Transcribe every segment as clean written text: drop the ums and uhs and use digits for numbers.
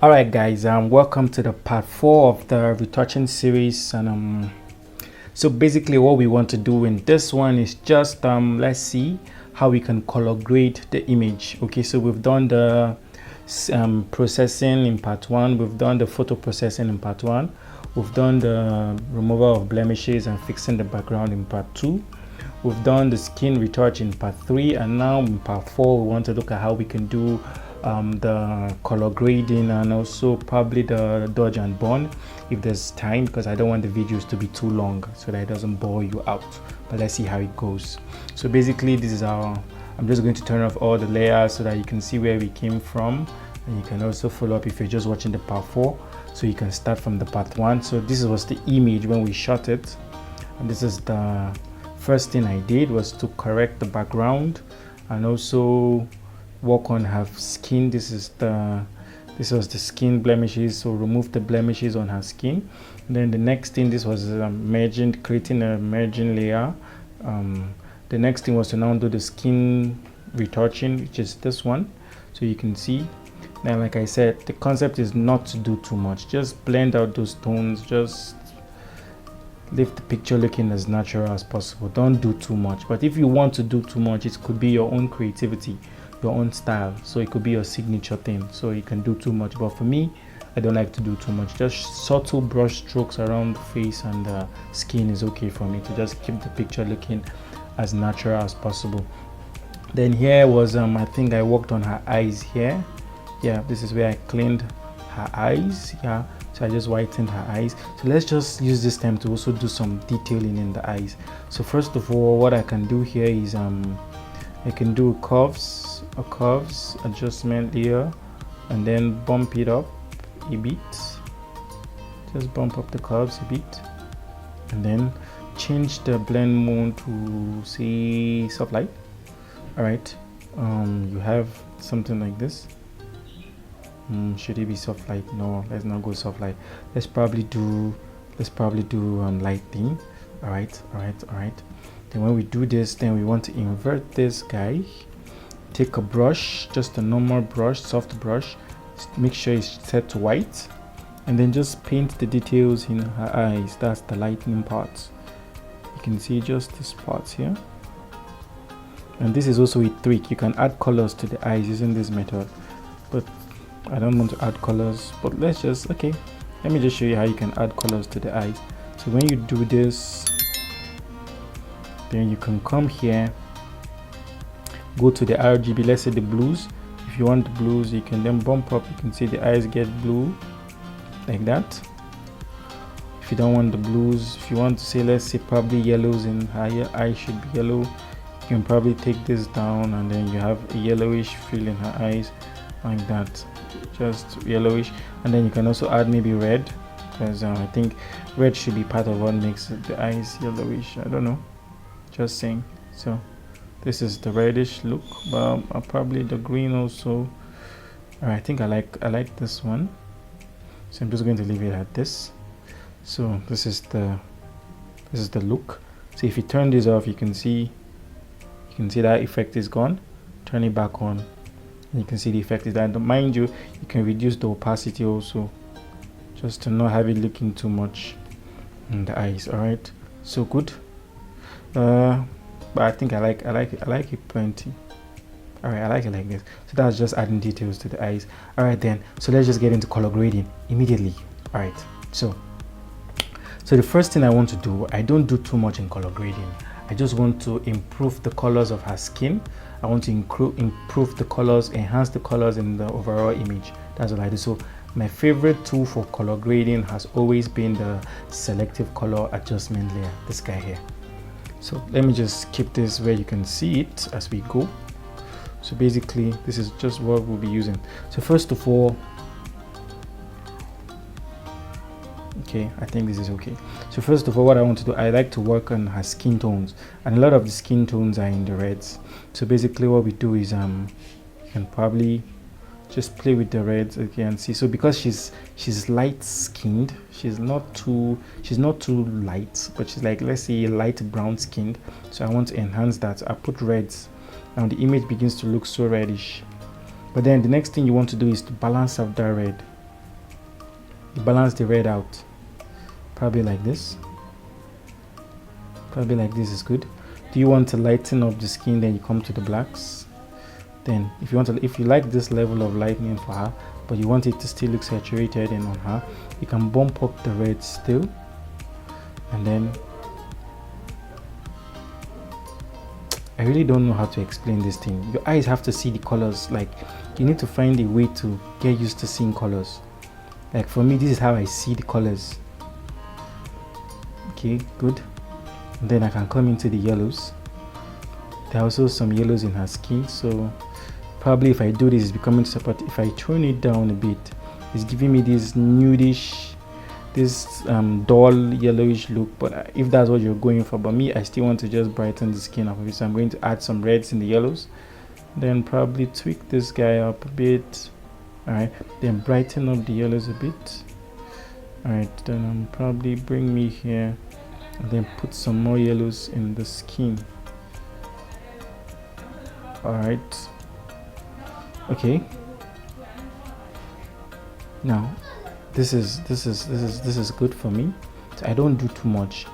All right, guys, welcome to the part 4 of the retouching series. And so basically what we want to do in this one is just let's see how we can color grade the image. Okay, so we've done the processing in part 1, we've done the photo processing in part 1, we've done the removal of blemishes and fixing the background in part 2, we've done the skin retouch in part 3, and now in part 4 we want to look at how we can do the color grading and also probably the dodge and burn if there's time, because I don't want the videos to be too long so that it doesn't bore you out. But let's see how it goes. So basically this is our, I'm just going to turn off all the layers so that you can see where we came from, and you can also follow up if you're just watching the part 4, so you can start from the part 1. So this was the image when we shot it, and this is the first thing I did was to correct the background and also work on her skin. This was the skin blemishes, so remove the blemishes on her skin. And then the next thing, this was creating a merging layer. The next thing was to now do the skin retouching, which is this one. So you can see now, like I said, the concept is not to do too much, just blend out those tones, just leave the picture looking as natural as possible. Don't do too much, but if you want to do too much, it could be your own creativity, your own style, so it could be your signature thing, so you can do too much. But for me, I don't like to do too much. Just subtle brush strokes around the face and the skin is okay for me, to just keep the picture looking as natural as possible. Then here was I think I worked on her eyes here. Yeah, this is where I cleaned her eyes. Yeah, so I just whitened her eyes. So let's just use this time to also do some detailing in the eyes. So first of all, what I can do here is I can do curves adjustment here, and then bump it up a bit. Just bump up the curves a bit, and then change the blend mode to say soft light. All right, you have something like this. Should it be soft light? No, let's not go soft light. Let's probably do lighting. All right. Then when we do this, then we want to invert this guy. Take a brush, just a normal brush, soft brush, make sure it's set to white, and then just paint the details in her eyes. That's the lightning part. You can see just this part here. And this is also a trick. You can add colors to the eyes using this method, but I don't want to add colors. But let me just show you how you can add colors to the eyes. So when you do this, then you can come here, go to the RGB, let's say the blues. If you want the blues, you can then bump up. You can see the eyes get blue like that. If you don't want the blues, if you want to say, let's say probably yellows in her eye should be yellow, you can probably take this down, and then you have a yellowish feel in her eyes like that, just yellowish. And then you can also add maybe red, because I think red should be part of what makes the eyes yellowish. I don't know, just saying. So this is the reddish look, but probably the green also. I think I like this one, so I'm just going to leave it at this. So this is the look. So if you turn this off, you can see that effect is gone. Turn it back on, and you can see the effect is that. Mind you, you can reduce the opacity also, just to not have it looking too much in the eyes. All right, so good. But I think I like it plenty. All right, I like it like this. So that's just adding details to the eyes. All right then, so let's just get into color grading immediately. All right, so the first thing I want to do, I don't do too much in color grading. I just want to improve the colors of her skin. I want to improve the colors, enhance the colors in the overall image. That's what I do. So my favorite tool for color grading has always been the selective color adjustment layer, this guy here. So let me just keep this where you can see it as we go. So basically this is just what we'll be using. So first of all, okay, I think this is okay. So first of all, what I want to do, I like to work on her skin tones, and a lot of the skin tones are in the reds. So basically what we do is you can probably just play with the reds again. See, so because she's light skinned, she's not too light, but she's like, let's say, light brown skinned. So I want to enhance that. I put reds, and the image begins to look so reddish. But then the next thing you want to do is to balance out that red. You balance the red out, probably like this. Probably like this is good. Do you want to lighten up the skin? Then you come to the blacks. Then if you like this level of lightening for her, but you want it to still look saturated and on her, you can bump up the red still. And then I really don't know how to explain this thing. Your eyes have to see the colors. Like, you need to find a way to get used to seeing colors. Like for me, this is how I see the colors. Okay, good. And then I can come into the yellows. There are also some yellows in her skin, so probably if I do this, it's becoming separate. If I turn it down a bit, it's giving me this nudish, this dull yellowish look. But if that's what you're going for, but me, I still want to just brighten the skin up a bit, so I'm going to add some reds in the yellows, then probably tweak this guy up a bit. All right, then brighten up the yellows a bit. All right, then probably bring me here and then put some more yellows in the skin. All right, okay. Now this is good for me, so I don't do too much,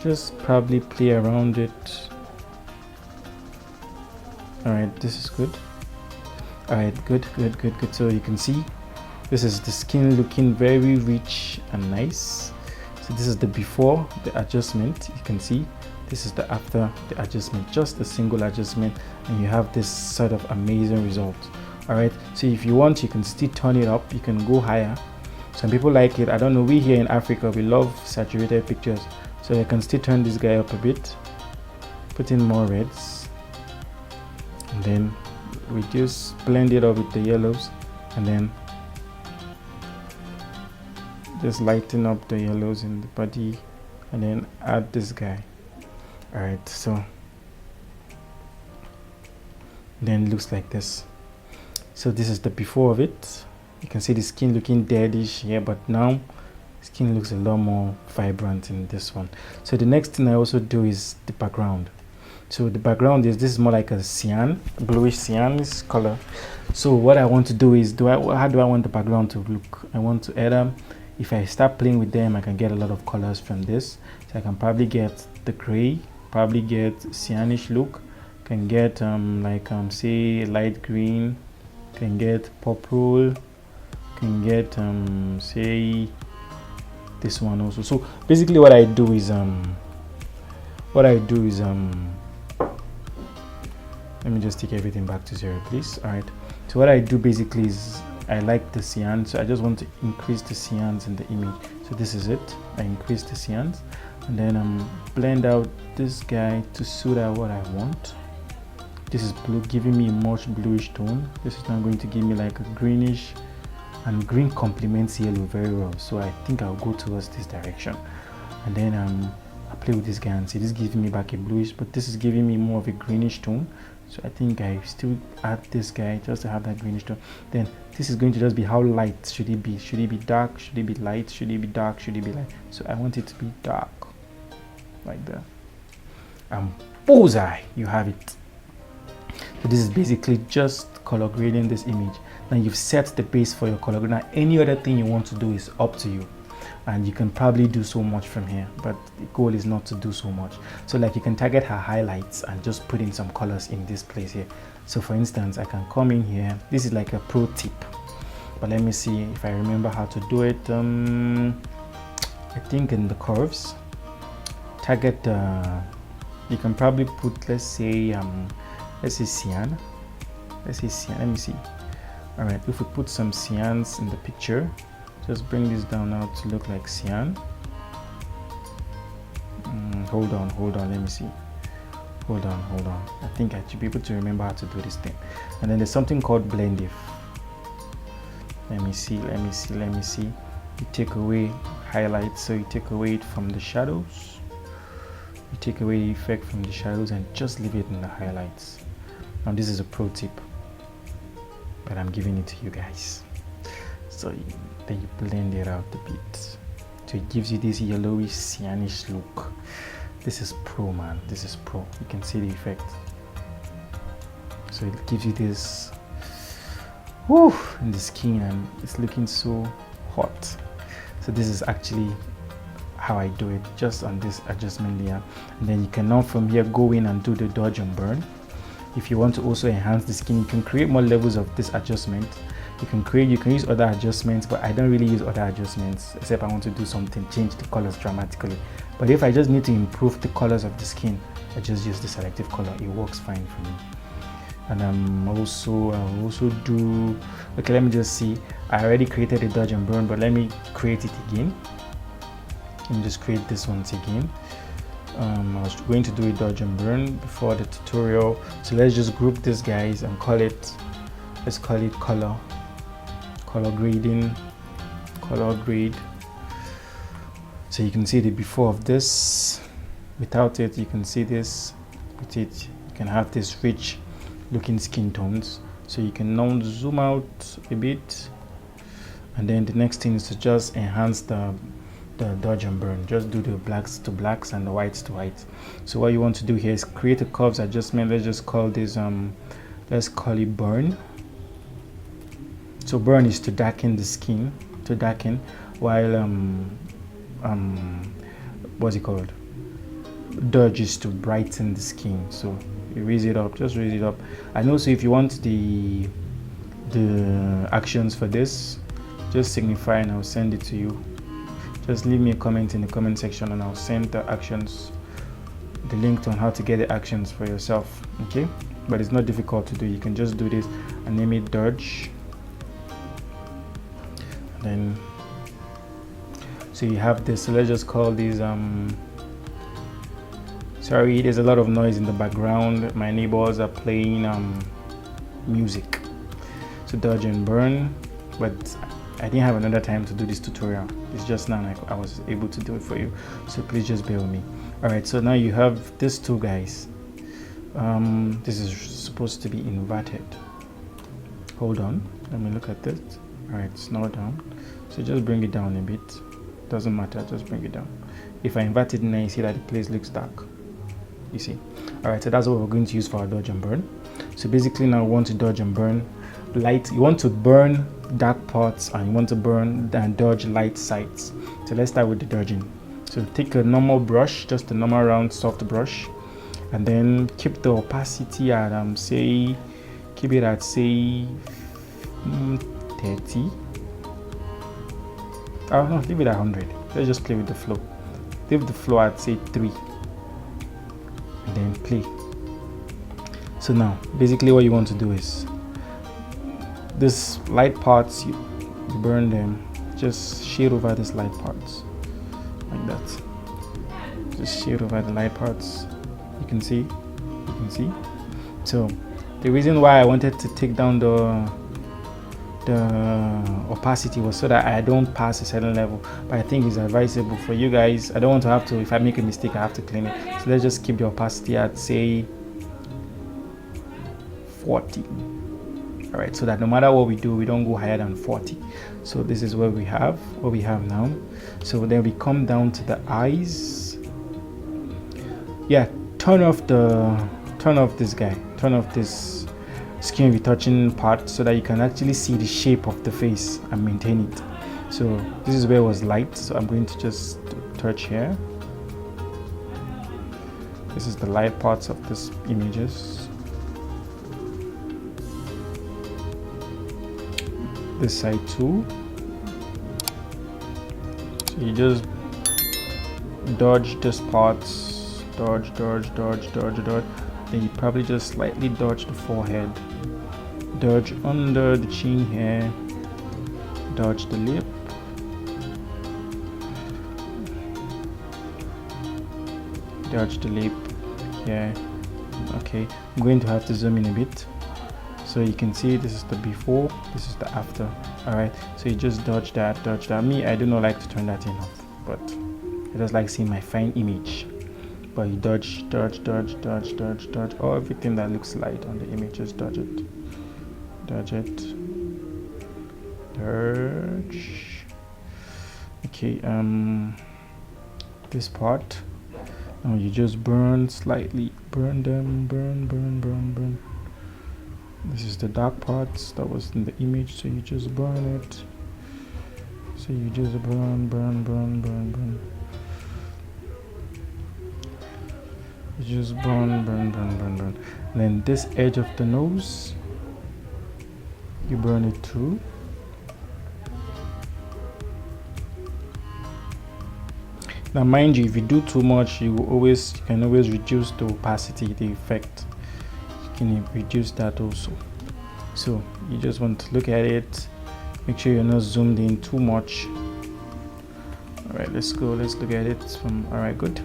just probably play around it. All right, this is good. All right, good. So you can see this is the skin looking very rich and nice. So this is the before the adjustment. You can see this is the after the adjustment, just a single adjustment, and you have this sort of amazing result. All right, so if you want, you can still turn it up, you can go higher. Some people like it, I don't know, we here in Africa, we love saturated pictures, so you can still turn this guy up a bit, put in more reds, and then reduce, blend it up with the yellows, and then just lighten up the yellows in the body, and then add this guy. All right, so then it looks like this. So this is the before of it. You can see the skin looking deadish here, but now skin looks a lot more vibrant in this one. So the next thing I also do is the background. So the background is, this is more like a cyan, bluish cyan color. So what I want to do is, how do I want the background to look? I want to add them. If I start playing with them, I can get a lot of colors from this. So I can probably get the gray, probably get cyanish look, can get say light green, can get purple, can get say this one also. So basically what I do is let me just take everything back to 0, please. All right, so what I do basically is, I like the cyan, so I just want to increase the cyans in the image. So this is it, I increase the cyans, and then blend out this guy to suit out what I want. This is blue, giving me a much bluish tone. This is now going to give me like a greenish, and green complements yellow very well, so I think I'll go towards this direction. And then I play with this guy and see, this gives me back a bluish, but this is giving me more of a greenish tone. So I think I still add this guy just to have that greenish tone. Then this is going to just be, how light should it be? Should it be dark? Should it be light? Should it be dark? Should it be light? So I want it to be dark, like that. Bullseye, you have it. So this is basically just color grading this image. Now you've set the base for your color grade. Now any other thing you want to do is up to you, and you can probably do so much from here, but the goal is not to do so much. So like, you can target her highlights and just put in some colors in this place here. So for instance, I can come in here, this is like a pro tip, but let me see if I remember how to do it. I think in the curves, target you can probably put, let's say cyan, let me see. All right, if we put some cyans in the picture, just bring this down now to look like cyan. Hold on, let me see. Hold on. I think I should be able to remember how to do this thing. And then there's something called blend if. Let me see. You take away highlights, so you take away it from the shadows. You take away the effect from the shadows and just leave it in the highlights. Now this is a pro tip, but I'm giving it to you guys. So then you blend it out a bit, so it gives you this yellowish cyanish look. This is pro, man. This is pro. You can see the effect. So it gives you this in the skin, and it's looking so hot. So this is actually how I do it, just on this adjustment layer. And then you can now from here go in and do the dodge and burn. If you want to also enhance the skin, you can create more levels of this adjustment. You can use other adjustments, but I don't really use other adjustments except I want to do something, change the colors dramatically. But if I just need to improve the colors of the skin, I just use the selective color. It works fine for me. And I'll also do, okay, let me just see. I already created a dodge and burn, but let me create it again. Let me just create this once again. I was going to do a dodge and burn before the tutorial, so let's just group these guys and let's call it color grading, color grade. So you can see the before of this. Without it, you can see this. With it, you can have this rich looking skin tones. So you can now zoom out a bit, and then the next thing is to just enhance the dodge and burn. Just do the blacks to blacks and the whites to whites. So what you want to do here is create a curves adjustment. Let's just call this let's call it burn. So burn is to darken the skin, to darken, while what's it called, dodge is to brighten the skin. So you raise it up, just raise it up. And also if you want the actions for this, just signify and I'll send it to you. Just leave me a comment in the comment section and I'll send the actions, the link on how to get the actions for yourself. Okay, but it's not difficult to do. You can just do this and name it dodge. Then so you have this. So let's just call these sorry, there's a lot of noise in the background. My neighbors are playing music. So dodge and burn, but I didn't have another time to do this tutorial. It's just now I was able to do it for you, so please just bear with me. All right, so now you have these two guys. This is supposed to be inverted. Hold on, let me look at this. All right, it's now down, so just bring it down a bit. Doesn't matter, just bring it down. If I invert it now, you see that the place looks dark. You see. All right, so that's what we're going to use for our dodge and burn. So basically now we want to dodge and burn light. You want to burn dark parts and you want to burn and dodge light sides. So let's start with the dodging. So take a normal brush, just a normal round soft brush, and then keep the opacity at keep it at say 30. Oh no, leave it at 100. Let's just play with the flow. Leave the flow at say 3 and then play. So now basically what you want to do is this light parts, you burn them, just shade over these light parts like that. Just shade over the light parts. You can see. So the reason why I wanted to take down the opacity was so that I don't pass a certain level, but I think it's advisable for you guys. I don't want to have to, if I make a mistake, I have to clean it. So let's just keep the opacity at say 40. All right, so that no matter what we do, we don't go higher than 40. So this is what we have now. So then we come down to the eyes. Yeah, turn off this guy, turn off this skin retouching part so that you can actually see the shape of the face and maintain it. So this is where it was light, so I'm going to just touch here. This is the light parts of this images. This side too. So you just dodge this parts, dodge. Then you probably just slightly dodge the forehead, dodge under the chin here, dodge the lip, dodge the lip here. Okay, I'm going to have to zoom in a bit so you can see this is the before, this is the after. All right, so you just dodge that. Me, I do not like to turn that in off, but I just like seeing my fine image. But you dodge, oh, everything that looks light on the image, just dodge it. Okay, this part, now you just burn slightly, burn them, burn. This is the dark parts that was in the image, so you just burn it So you just burn. You just burn. And then this edge of the nose, you burn it too. Now mind you, if you do too much, you can always reduce the opacity, the effect. You can reduce that also. So you just want to look at it, make sure you're not zoomed in too much. All right, let's go, let's look at it from, all right, good.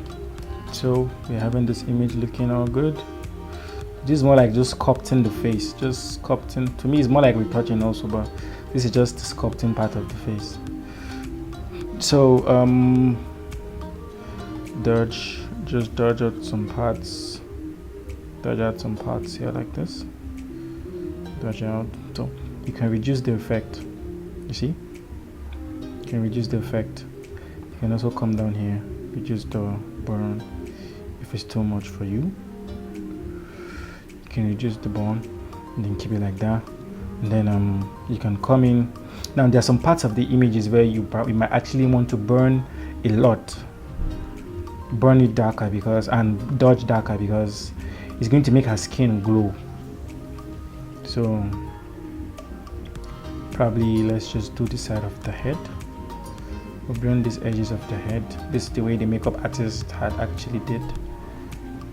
So we're having this image looking all good. This is more like just sculpting the face, just sculpting. To me, it's more like retouching also, but this is just the sculpting part of the face. So just dodge out some parts. Dodge out some parts here like this. Dodge out. So you can reduce the effect. You see? You can reduce the effect. You can also come down here, reduce the burn if it's too much for you. You can reduce the burn and then keep it like that. And then you can come in. Now there are some parts of the images where you might actually want to burn a lot. Burn it darker and dodge darker because it's going to make her skin glow. So probably let's just do the side of the head. We'll burn these edges of the head. This is the way the makeup artist had actually did.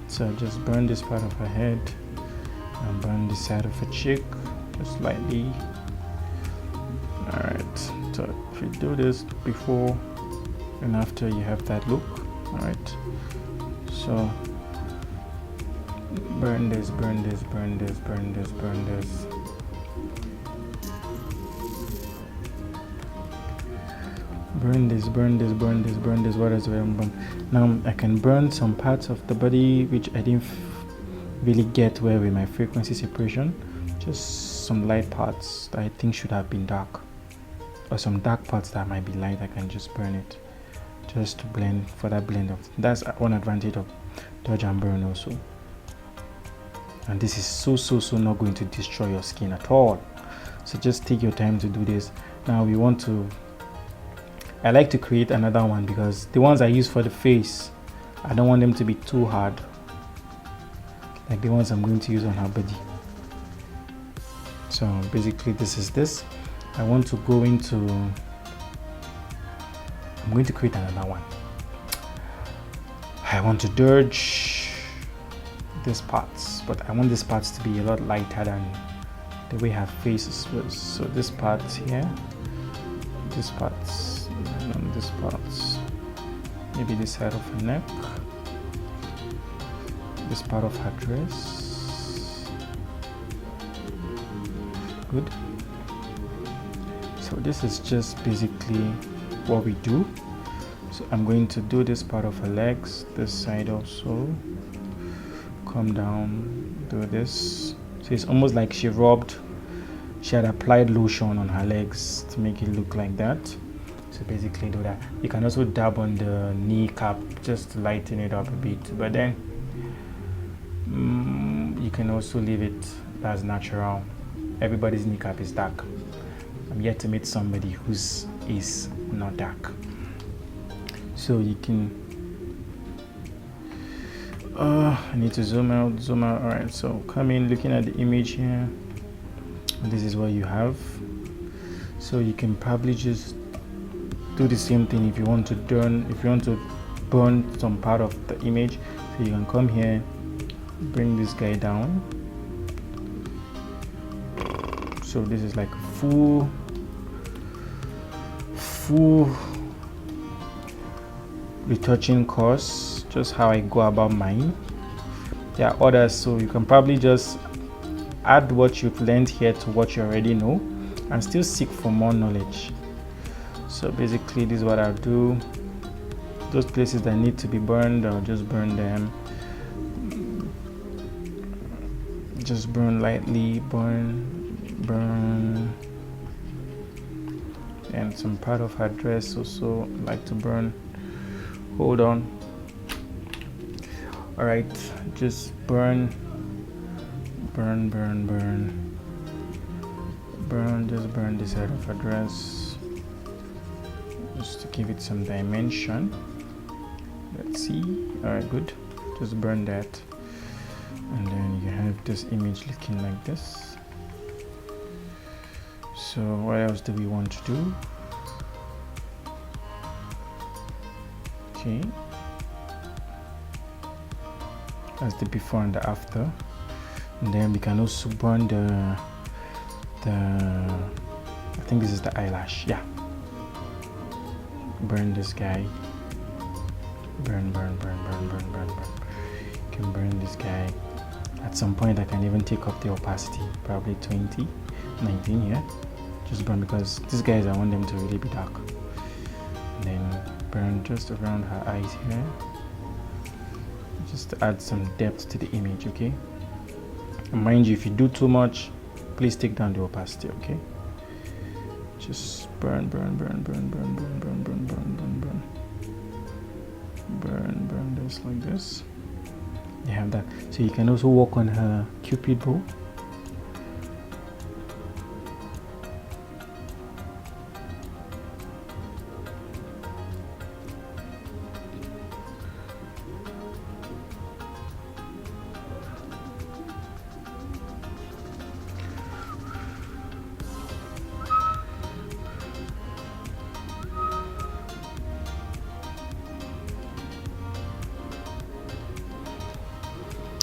So just burn this part of her head and burn the side of her cheek just slightly. Alright, so if you do this before and after, you have that look. Alright, so burn this. Burn this, what is very burn. Now I can burn some parts of the body which I didn't really get well with my frequency separation. Just some light parts that I think should have been dark, or some dark parts that might be light. I can just burn it just to blend, for that blend of. That's one advantage of dodge and burn also. And this is so not going to destroy your skin at all. So just take your time to do this. Now we want to, I like to create another one because the ones I use for the face, I don't want them to be too hard, like the ones I'm going to use on her body. So basically this is this. I want to go into, I'm going to create another one. I want to dodge these parts, but I want these parts to be a lot lighter than the way her face was. So this part here, this parts, and this parts, maybe this side of her neck, this part of her dress. Good. So this is just basically what we do. So I'm going to do this part of her legs, this side also, come down, do this. So it's almost like she had applied lotion on her legs to make it look like that. So basically do that. You can also dab on the kneecap just to lighten it up a bit, but then you can also leave it as natural. Everybody's kneecap is dark. I'm yet to meet somebody whose is not dark. So you can I need to zoom out. All right, so come in, looking at the image here, this is what you have. So you can probably just do the same thing if you want to burn some part of the image. So you can come here, bring this guy down. So this is like full retouching course, just how I go about mine. There are others, so you can probably just add what you've learned here to what you already know and still seek for more knowledge. So basically this is what I'll do. Those places that need to be burned, I'll just burn them. Just burn lightly, burn. And some part of her dress also like to burn. Hold on. All right, just burn. Just burn the side of her dress. just to give it some dimension. Let's see. All right, good. Just burn that, and then you have this image looking like this. So what else do we want to do? Okay, that's the before and the after. And then we can also burn the I think this is the eyelash. Yeah, burn this guy. Burn. You can burn this guy. At some point I can even take up the opacity, probably 20, 19 here. Just burn, because these guys, I want them to really be dark. And then burn just around her eyes here, just to add some depth to the image. Okay, and mind you, if you do too much, please take down the opacity. Okay, just burn this like this. You have that. So you can also work on her cupid bow.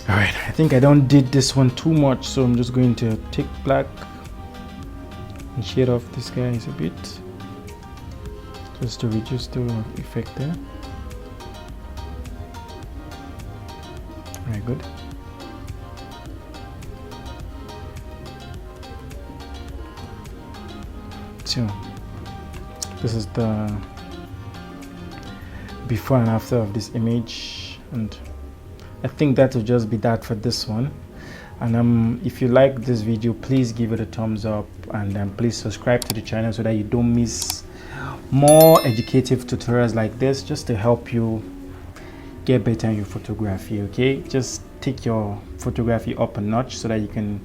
Alright, I think I don't did this one too much, so I'm just going to take black and shade off this guys a bit, just to reduce the effect there. Alright, good. So this is the before and after of this image, and I think that will just be that for this one. And if you like this video, please give it a thumbs up, and please subscribe to the channel so that you don't miss more educative tutorials like this, just to help you get better in your photography. Okay, just take your photography up a notch so that you can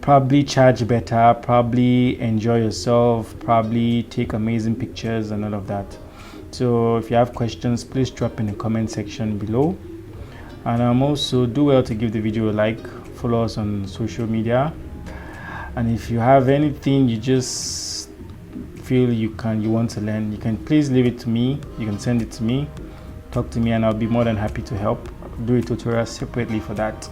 probably charge better, probably enjoy yourself, probably take amazing pictures and all of that. So if you have questions, please drop in the comment section below. And also do well to give the video a like, follow us on social media, and if you have anything you just feel you want to learn, you can please leave it to me. You can send it to me, talk to me, and I'll be more than happy to help. I'll do a tutorial separately for that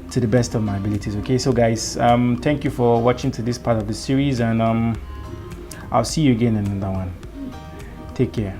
to the best of my abilities. Okay, so guys, thank you for watching to this part of the series, and I'll see you again in another one. Take care.